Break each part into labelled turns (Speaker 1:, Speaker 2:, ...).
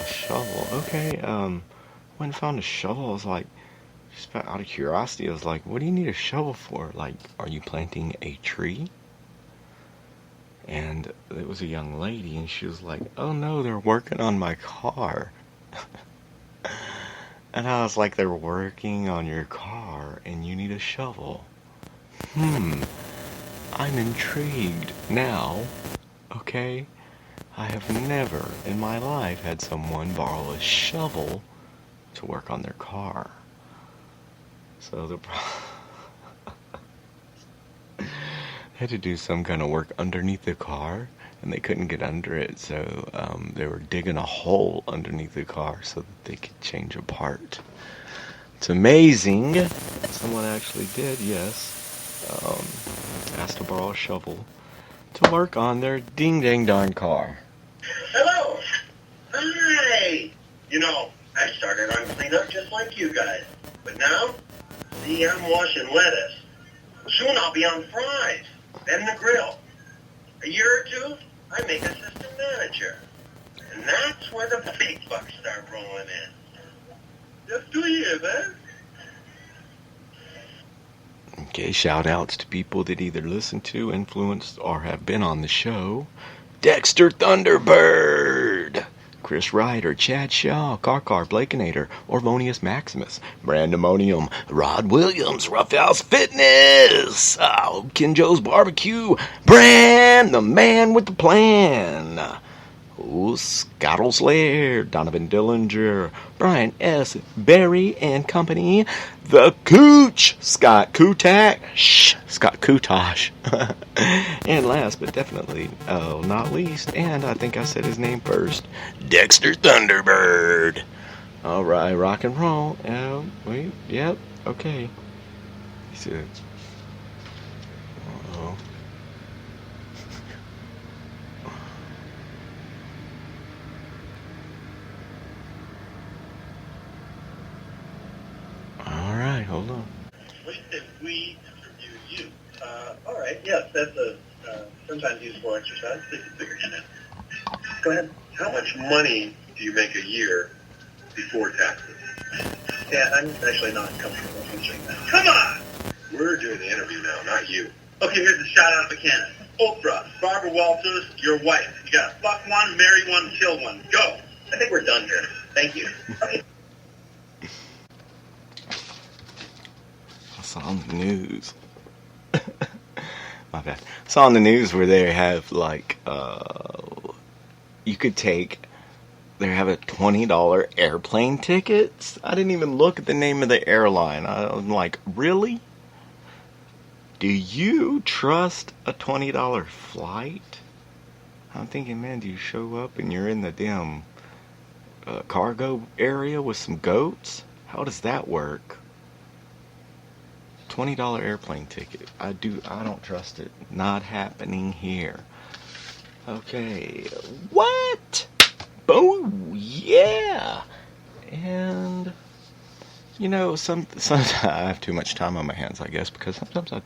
Speaker 1: shovel. Okay, when I found a shovel, I was like, just out of curiosity, I was like, what do you need a shovel for? Like, are you planting a tree? And it was a young lady, and she was like, oh no, they're working on my car. And I was like, they're working on your car, and you need a shovel. I'm intrigued now. Okay? I have never in my life had someone borrow a shovel to work on their car. So they had to do some kind of work underneath the car, and they couldn't get under it, so they were digging a hole underneath the car so that they could change a part. It's amazing. Someone actually did, yes. Asked to borrow a shovel to work on their ding-dang-darn car.
Speaker 2: Hello. Hi. I started on cleanup just like you guys. But now, see, I'm washing lettuce. Soon I'll be on fries, then the grill. A year or two, I make assistant manager. And that's where the big bucks start rolling in. Just 2 years, eh?
Speaker 1: Okay, shout outs to people that either listen to, influenced, or have been on the show. Dexter Thunderbird, Chris Ryder, Chad Shaw, Car, Blakenator, Orvonius Maximus, Brandemonium, Rod Williams, Roughhouse Fitness, Ken Joe's Barbecue, Brand, the man with the plan. Scottles Laird, Donovan Dillinger, Brian S. Berry and Company, The Cooch, Scott Kutash, and last but definitely not least, and I think I said his name first, Dexter Thunderbird. All right, rock and roll. Yep, okay. He said, uh-oh. Alright, hold on.
Speaker 2: Wait, if we interview you. Alright, yes, that's a sometimes useful exercise. They can figure it out. Go ahead. How much money do you make a year before taxes? Yeah, I'm actually not comfortable answering that. Come on! We're doing the interview now, not you. Okay, here's a shot out of a cannon. Oprah, Barbara Walters, your wife. You gotta fuck one, marry one, kill one. Go! I think we're done here. Thank you. Okay.
Speaker 1: I saw on the news. My bad. I saw on the news where they have like you could they have a $20 airplane tickets. I didn't even look at the name of the airline. I'm like, really? Do you trust a $20 flight? I'm thinking, man, do you show up and you're in the damn cargo area with some goats? How does that work? $20 airplane ticket. I don't trust it. Not happening here. Okay. What? Oh, yeah. And sometimes I have too much time on my hands, I guess, because sometimes I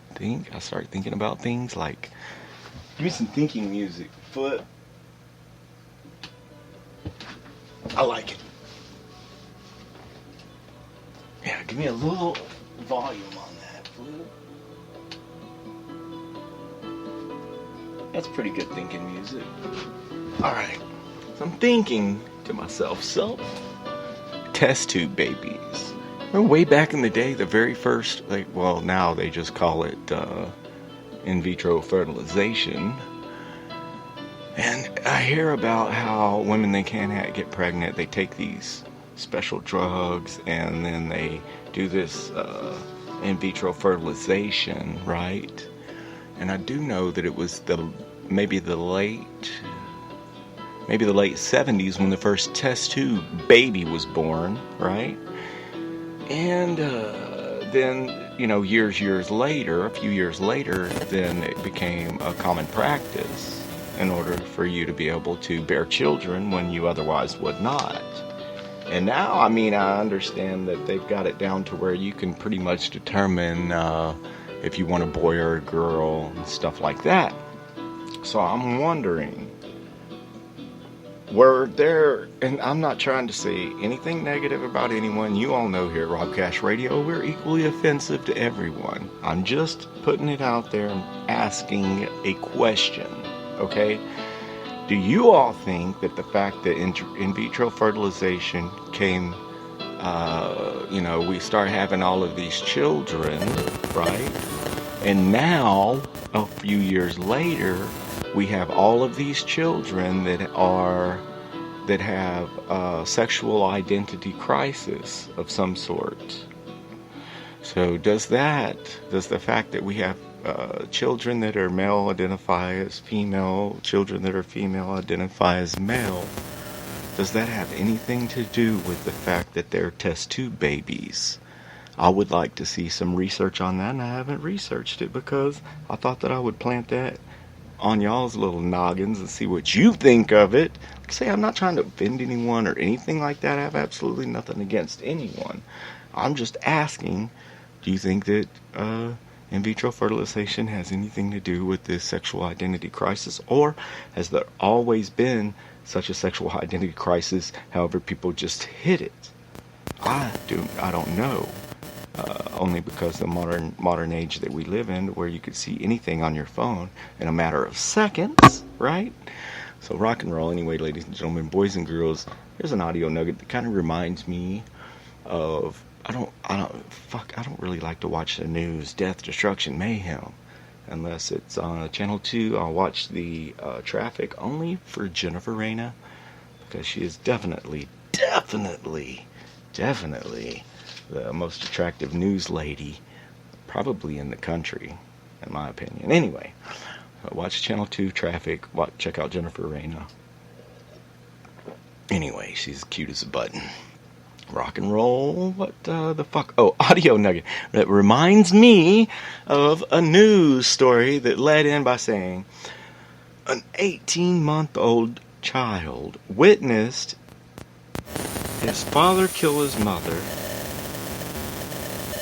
Speaker 1: start thinking about things like, give me some thinking music, Foot. I like it. Yeah, give me a little volume on that, Foot. That's pretty good thinking music. Alright, so I'm thinking to myself, test tube babies. Remember way back in the day, the very first, now they just call it in vitro fertilization. And I hear about how women, they can't get pregnant. They take these special drugs, and then they do this in vitro fertilization, right? And I do know that it was maybe the late 70s when the first test tube baby was born, right? And then, a few years later, then it became a common practice in order for you to be able to bear children when you otherwise would not. And now, I understand that they've got it down to where you can pretty much determine if you want a boy or a girl and stuff like that. So I'm wondering, were there, and I'm not trying to say anything negative about anyone. You all know here at Robcast Radio, we're equally offensive to everyone. I'm just putting it out there and asking a question, okay? Do you all think that the fact that in vitro fertilization came, we start having all of these children, right? And now, a few years later, we have all of these children that have a sexual identity crisis of some sort. So does the fact that we have children that are male identify as female, children that are female identify as male, does that have anything to do with the fact that they're test tube babies? I would like to see some research on that, and I haven't researched it because I thought that I would plant that on y'all's little noggins and see what you think of it. Like I say, I'm not trying to offend anyone or anything like that. I have absolutely nothing against anyone. I'm just asking, do you think that in vitro fertilization has anything to do with this sexual identity crisis, or has there always been such a sexual identity crisis, however people just hid it? I don't know. Only because the modern age that we live in, where you could see anything on your phone in a matter of seconds, right? So rock and roll anyway, ladies and gentlemen, boys and girls. Here's an audio nugget that kind of reminds me of I don't really like to watch the news, death, destruction, mayhem, unless it's on Channel 2. I'll watch the traffic only for Jennifer Reyna, because she is definitely the most attractive news lady probably in the country, in my opinion. Anyway, watch Channel 2 traffic, check out Jennifer Reyna. Anyway, she's cute as a button. Rock and roll, what the fuck? Oh, audio nugget. That reminds me of a news story that led in by saying an 18-month-old child witnessed his father kill his mother.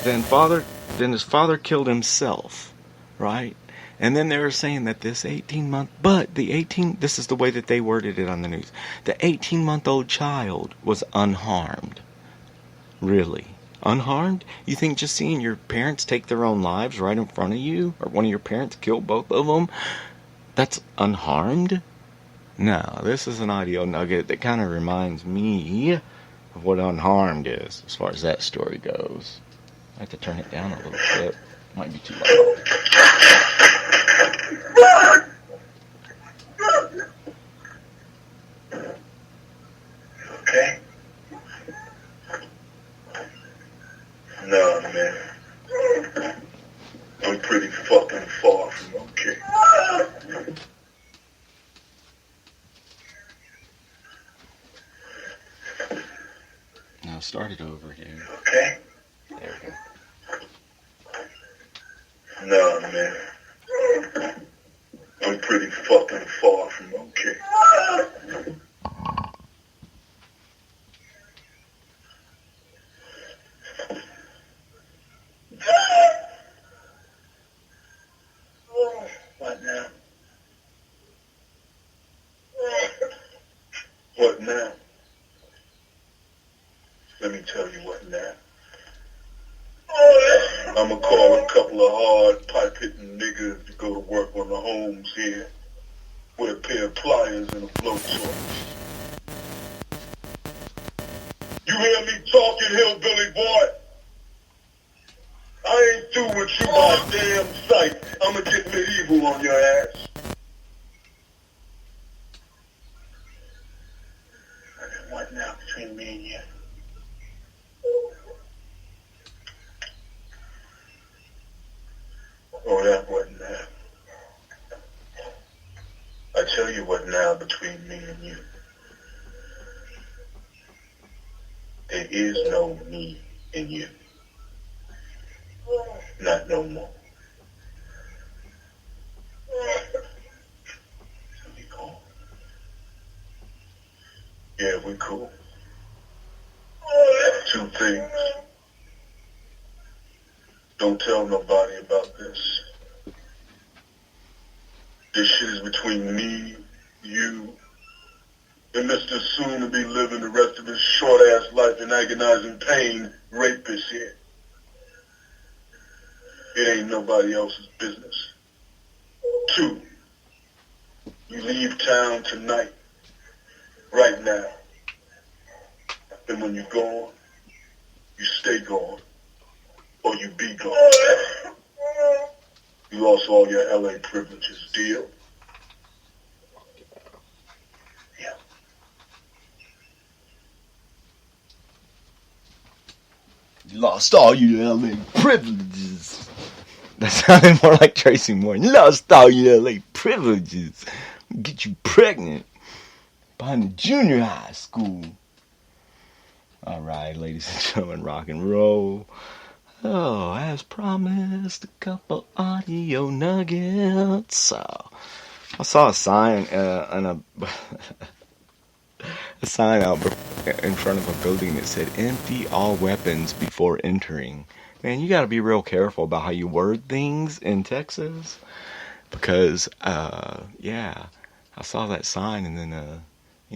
Speaker 1: Then his father killed himself, right? And then they were saying that this 18-month, this is the way that they worded it on the news. The 18-month-old child was unharmed. Really? Unharmed? You think just seeing your parents take their own lives right in front of you, or one of your parents kill both of them, that's unharmed? No, this is an audio nugget that kind of reminds me of what unharmed is, as far as that story goes. I have to turn it down a little bit. Might be too loud.
Speaker 2: Okay? No, man. I'm pretty fucking far from okay.
Speaker 1: Now start it over here.
Speaker 2: Okay?
Speaker 1: There we go.
Speaker 2: No, man. I'm pretty fucking far from okay. What now? What now? Let me tell you what now. I'ma call a couple of hard pipe-hitting niggas to go to work on the homes here with a pair of pliers and a blowtorch. You hear me talking, hillbilly boy? I ain't through with you by a damn sight. I'ma get medieval on your ass. And then what now between me and you? Oh, that wasn't that. I tell you what now between me and you. There is no me in you. Not no more. So we cool? Yeah, we cool. Two things. Don't tell nobody about this. This shit is between me, you, And Mr. Soon to be living the rest of his short-ass life in agonizing pain, rapist here. It ain't nobody else's business. 2, you leave town tonight, right now. And when you're gone, you stay gone, or you be gone. You lost all your LA privileges, deal? Yeah.
Speaker 1: You lost all your LA privileges. That sounded more like Tracy Morgan. You lost all your LA privileges. Get you pregnant behind the junior high school. Alright, ladies and gentlemen, rock and roll. Oh, as promised, a couple audio nuggets. I saw a sign a sign out in front of a building that said, "Empty all weapons before entering." Man, you got to be real careful about how you word things in Texas, because yeah, I saw that sign and then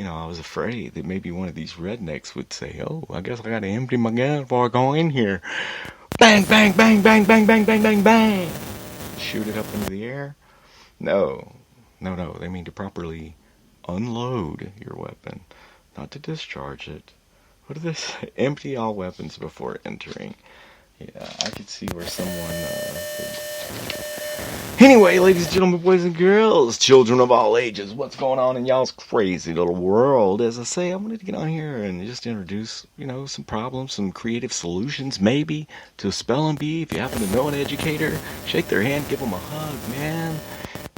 Speaker 1: I was afraid that maybe one of these rednecks would say, "Oh, I guess I got to empty my gun before I go in here." Bang, bang, bang, bang, bang, bang, bang, bang, bang. Shoot it up into the air? No. No. They mean to properly unload your weapon, not to discharge it. What did they say? Empty all weapons before entering. Yeah, I could see where someone Anyway, ladies and gentlemen, boys and girls, children of all ages, what's going on in y'all's crazy little world? As I say, I wanted to get on here and just introduce, some problems, some creative solutions, maybe, to a spelling bee. If you happen to know an educator, shake their hand, give them a hug, man.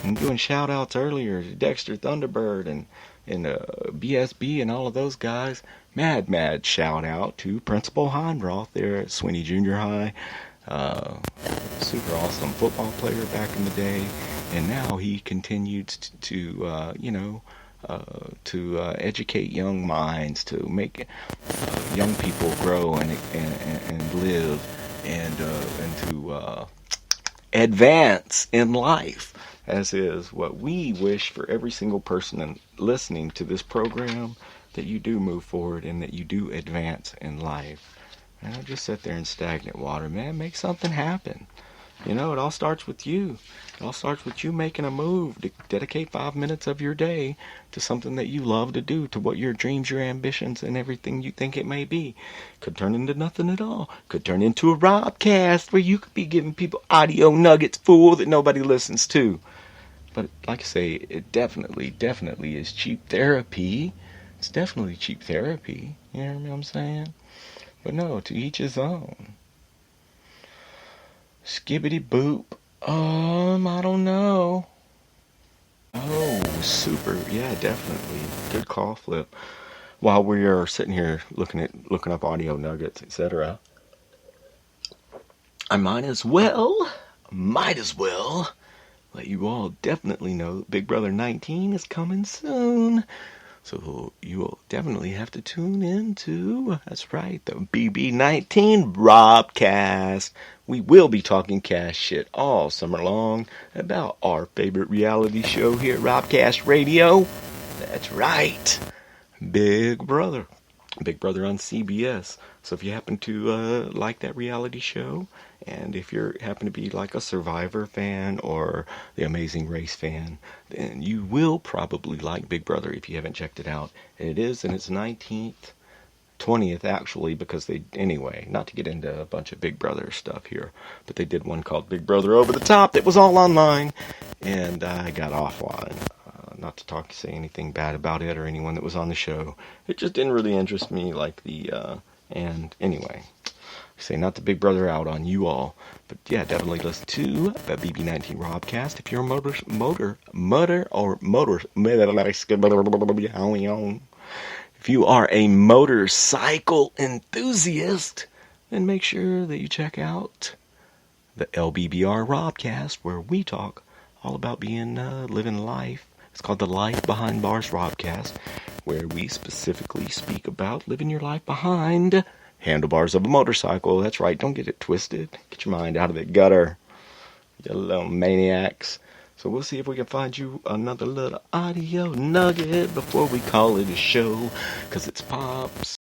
Speaker 1: I'm doing shout-outs earlier to Dexter Thunderbird and BSB and all of those guys. Mad shout-out to Principal Heinroth there at Swinney Junior High. Super awesome football player back in the day, and now he continued to educate young minds, to make young people grow and live and to advance in life, as is what we wish for every single person listening to this program, that you do move forward and that you do advance in life. And don't just sit there in stagnant water, man. Make something happen. It all starts with you. It all starts with you making a move to dedicate 5 minutes of your day to something that you love to do, to what your dreams, your ambitions, and everything you think it may be. Could turn into nothing at all. Could turn into a Robcast where you could be giving people audio nuggets, fool, that nobody listens to. But like I say, it definitely is cheap therapy. It's definitely cheap therapy. You know what I'm saying? But no, to each his own. Skibbity boop. I don't know. Oh, super. Yeah, definitely. Good call, Flip. While we are sitting here looking up audio nuggets, etc., I might as well let you all definitely know that Big Brother 19 is coming soon. So you will definitely have to tune into, that's right, the BB19 Robcast. We will be talking cash shit all summer long about our favorite reality show here at Robcast Radio. That's right, Big Brother on CBS. So if you happen to like that reality show, and if you happen to be like a Survivor fan or The Amazing Race fan, then you will probably like Big Brother if you haven't checked it out. It is in its 20th actually, because anyway, not to get into a bunch of Big Brother stuff here, but they did one called Big Brother Over the Top that was all online, and I got offline. Not to say anything bad about it or anyone that was on the show. It just didn't really interest me like and anyway, say not the Big Brother out on you all, but yeah, definitely listen to the BB19 Robcast if you're if you are a motorcycle enthusiast, then make sure that you check out the LBBR Robcast, where we talk all about living life. It's called the Life Behind Bars Robcast, where we specifically speak about living your life behind handlebars of a motorcycle. That's right, don't get it twisted. Get your mind out of the gutter, you little maniacs. So we'll see if we can find you another little audio nugget before we call it a show. 'Cause it's Pops